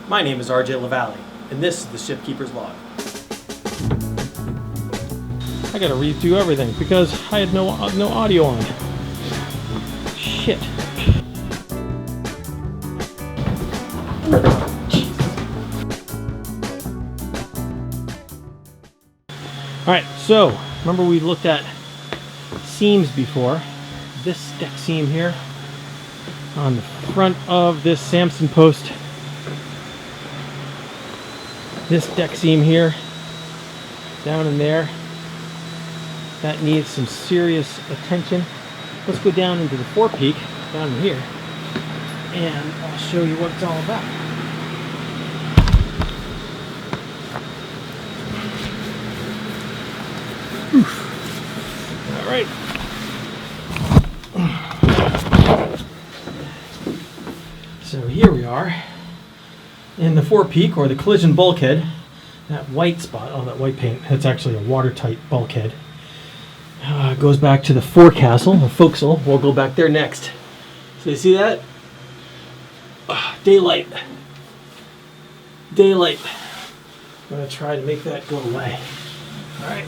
My name is RJ LaValle, and this is the Shipkeeper's Log. I gotta redo everything because I had no audio on. Shit. Alright, so remember we looked at seams before. This deck seam here on the front of this Samson post. This deck seam here down in there, that needs some serious attention. Let's go down into the forepeak down in here and I'll show you what it's all about. All right. So here we are in the forepeak, or the collision bulkhead. That white spot, oh, that white paint, that's actually a watertight bulkhead. Goes back to the forecastle, the forecastle. We'll go back there next. So you see that? Daylight. Daylight. I'm going to try to make that go away. All right.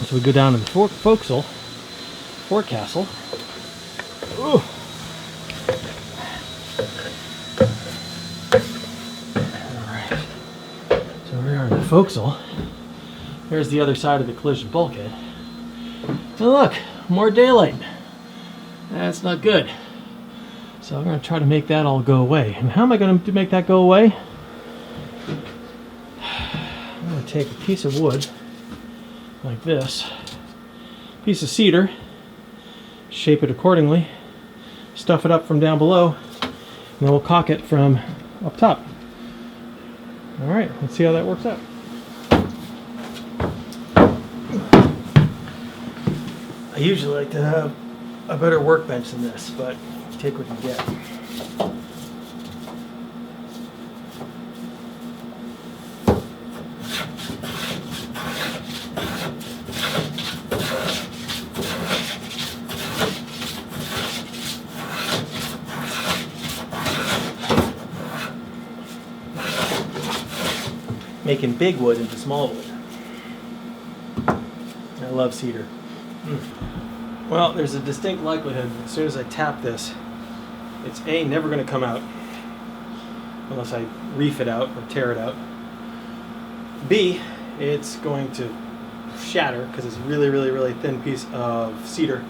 So we go down to the forecastle. Ooh. Alright. So we are in the forecastle. There's the other side of the collision bulkhead. And look, more daylight. That's not good. So I'm going to try to make that all go away. And how am I going to make that go away? I'm going to take a piece of wood like this, piece of cedar, shape it accordingly, stuff it up from down below, and then we'll caulk it from up top. Alright, let's see how that works out. I usually like to have a better workbench than this, but take what you get. Making big wood into small wood. I love cedar. Well, there's a distinct likelihood as soon as I tap this, it's A, never going to come out unless I reef it out or tear it out. B, it's going to shatter because it's a really, really, really thin piece of cedar.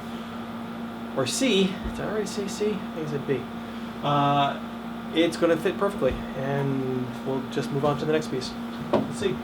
Or C, did I already say C? I think I said B. It's going to fit perfectly, and we'll just move on to the next piece. Let's see.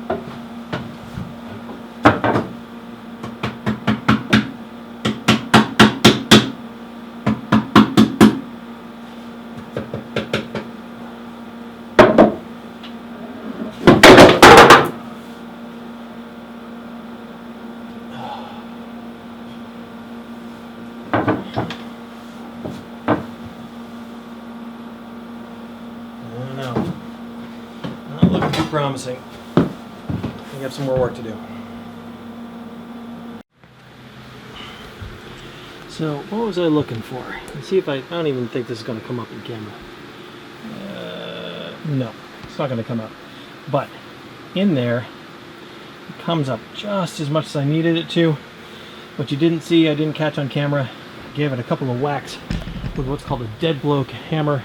Promising. We have some more work to do. So, what was I looking for? Let's see if I don't even think this is going to come up in camera. No, it's not going to come up. But in there, it comes up just as much as I needed it to. What you didn't see, I didn't catch on camera. I gave it a couple of whacks with what's called a dead blow hammer.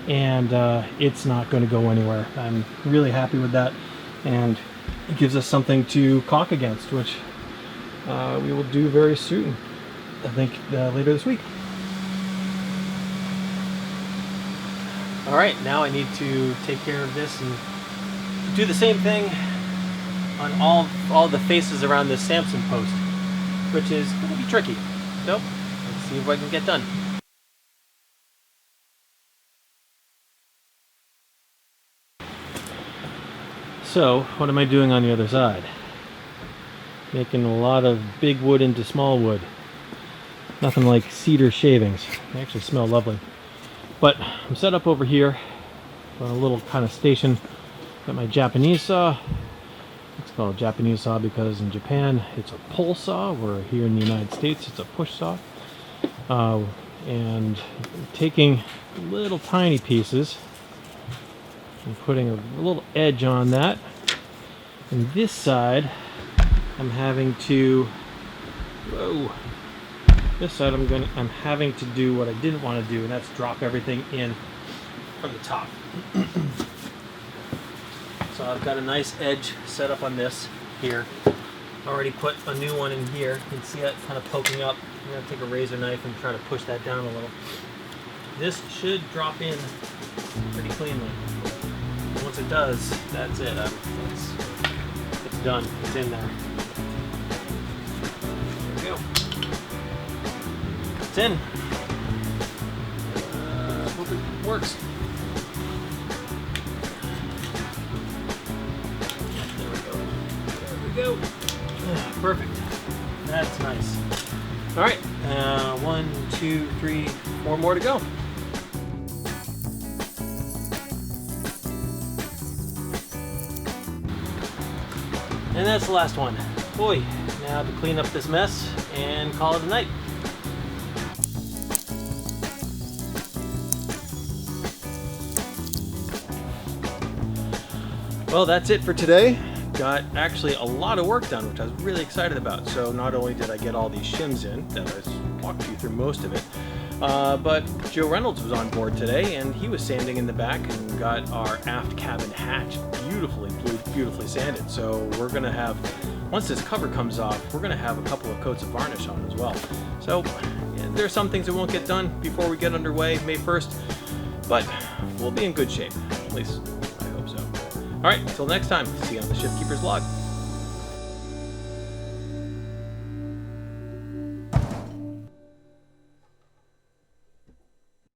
And it's not going to go anywhere. I'm really happy with that, and it gives us something to caulk against, which we will do very soon. I think later this week. All right, now I need to take care of this and do the same thing on all the faces around this Samson post, which is going to be tricky. So let's see if I can get done. So, what am I doing on the other side? Making a lot of big wood into small wood. Nothing like cedar shavings. They actually smell lovely. But I'm set up over here on a little kind of station. Got my Japanese saw. It's called a Japanese saw because in Japan it's a pull saw, where here in the United States it's a push saw. And taking little tiny pieces and putting a little edge on that. And this side, I'm having to, this side I'm having to do what I didn't want to do, and that's drop everything in from the top. So I've got a nice edge set up on this here. Already put a new one in here. You can see that kind of poking up. I'm going to take a razor knife and try to push that down a little. This should drop in pretty cleanly. And once it does, that's it. It's done. It's in there. There we go. It's in. Hope it works. There we go. There we go. Perfect. That's nice. All right, 1, 2, 3, 4 more to go. And that's the last one. Boy, now to clean up this mess and call it a night. Well, that's it for today. Got actually a lot of work done, which I was really excited about. So not only did I get all these shims in, that I walked you through most of it, but Joe Reynolds was on board today, and he was sanding in the back and got our aft cabin hatch beautifully sanded. So we're gonna have, once this cover comes off, we're gonna have a couple of coats of varnish on as well. So yeah, there are some things that won't get done before we get underway May 1st, but we'll be in good shape, at least I hope so. All right, until next time, see you on the Shipkeeper's Log.